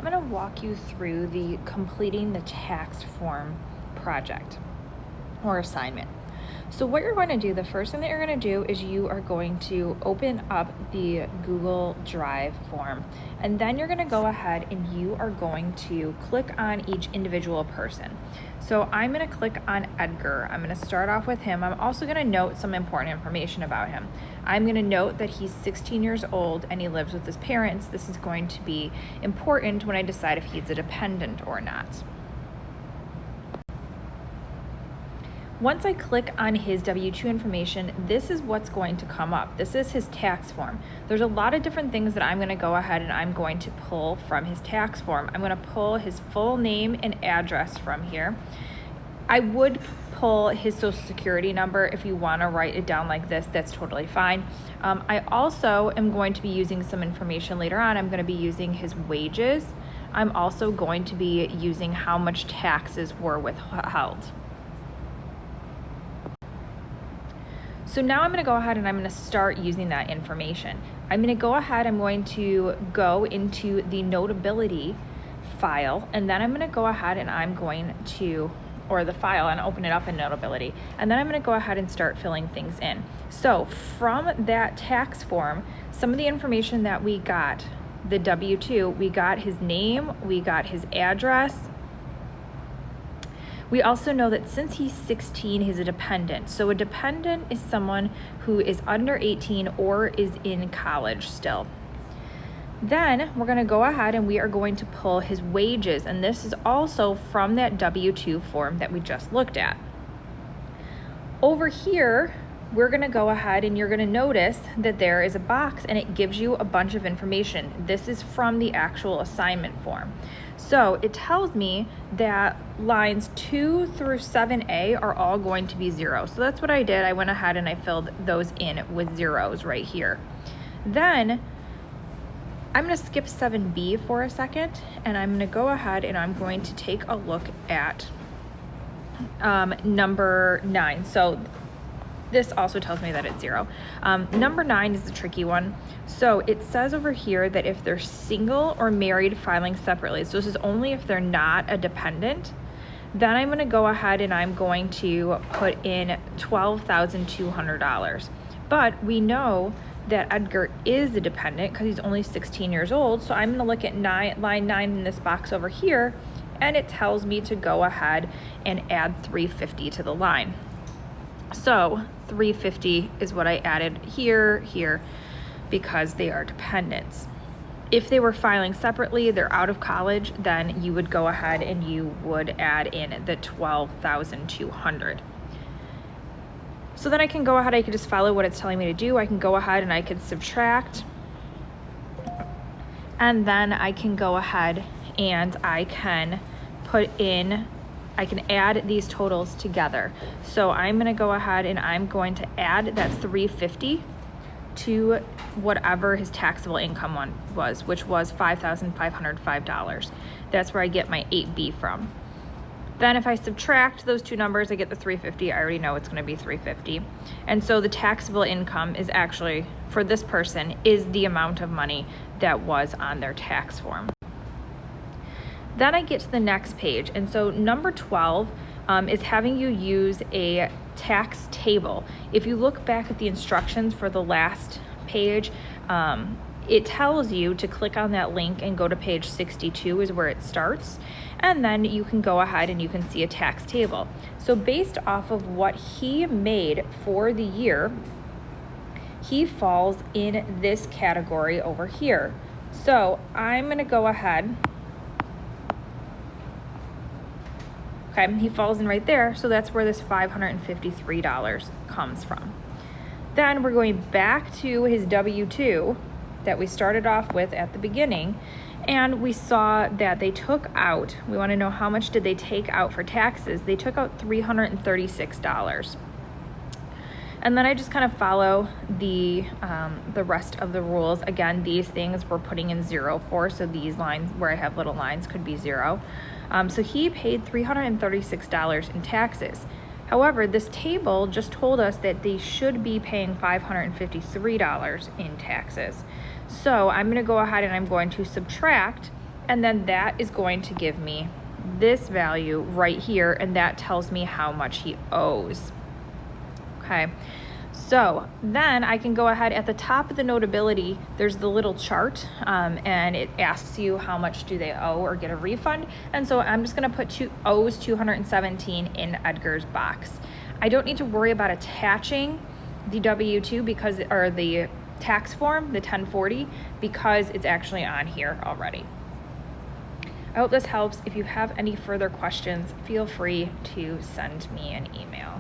going to walk you through the completing the tax form project or assignment. So what you're going to do, the first thing that you're going to do is you are going to open up the Google Drive form, and then you're going to go ahead and you are going to click on each individual person. So I'm going to click on Edgar. I'm going to start off with him. I'm also going to note some important information about him. I'm going to note that he's 16 years old and he lives with his parents. This is going to be important when I decide if he's a dependent or not. Once I click on his W-2 information, this is what's going to come up. This is his tax form. There's a lot of different things that I'm going to go ahead and I'm going to pull from his tax form. I'm going to pull his full name and address from here. I would pull his social security number. If you want to write it down like this, that's totally fine. I also am going to be using some information later on. I'm going to be using his wages. I'm also going to be using how much taxes were withheld. So now I'm going to go ahead and I'm going to start using that information. I'm going to go ahead, I'm going to go into the notability file, and then I'm going to go ahead and I'm going to, or the file, and open it up in notability. And then I'm going to go ahead and start filling things in. So from that tax form, some of the information that we got, the W-2, we got his name, we got his address. We also know that since he's 16, he's a dependent. So a dependent is someone who is under 18 or is in college still. Then we're going to go ahead and we are going to pull his wages. And this is also from that W-2 form that we just looked at. Over here, we're going to go ahead and you're going to notice that there is a box and it gives you a bunch of information. This is from the actual assignment form. So it tells me that lines 2 through 7A are all going to be 0. So that's what I did. I went ahead and I filled those in with zeros right here. Then I'm going to skip 7B for a second, and I'm going to go ahead and I'm going to take a look at number 9. So this also tells me that it's 0. Number 9 is the tricky one. So it says over here that if they're single or married filing separately, so this is only if they're not a dependent, then I'm going to go ahead and I'm going to put in $12,200. But we know that Edgar is a dependent because he's only 16 years old. So I'm going to look at line 9 in this box over here, and it tells me to go ahead and add $350 to the line. So $350 is what I added here, because they are dependents. If they were filing separately, they're out of college, then you would go ahead and you would add in the $12,200. So then I can go ahead, I can just follow what it's telling me to do. I can go ahead and I can subtract, and then I can go ahead and I can I can add these totals together. So I'm going to go ahead and I'm going to add that $350 to whatever his taxable income was, which was $5,505. That's where I get my 8B from. Then if I subtract those two numbers, I get the $350. I already know it's going to be $350. And so the taxable income is actually, for this person, is the amount of money that was on their tax form. Then I get to the next page, and so number 12 is having you use a tax table. If you look back at the instructions for the last page, it tells you to click on that link and go to page 62 is where it starts, and then you can go ahead and you can see a tax table. So based off of what he made for the year, he falls in this category over here. So I'm going to go ahead. Okay, he falls in right there, so that's where this $553 comes from. Then we're going back to his W-2 that we started off with at the beginning, and we saw that they took out, we want to know how much did they take out for taxes. They took out $336. And then I just kind of follow the rest of the rules. Again, these things we're putting in 0 for, so these lines where I have little lines could be 0. So he paid $336 in taxes. However, this table just told us that they should be paying $553 in taxes. So I'm going to go ahead and I'm going to subtract And then that is going to give me this value right here, and that tells me how much he owes. Okay, so then I can go ahead at the top of the notability, there's the little chart, and it asks you how much do they owe or get a refund. And so I'm just gonna put owes 217 in Edgar's box. I don't need to worry about attaching the W-2 because, or the tax form, the 1040, because it's actually on here already. I hope this helps. If you have any further questions, feel free to send me an email.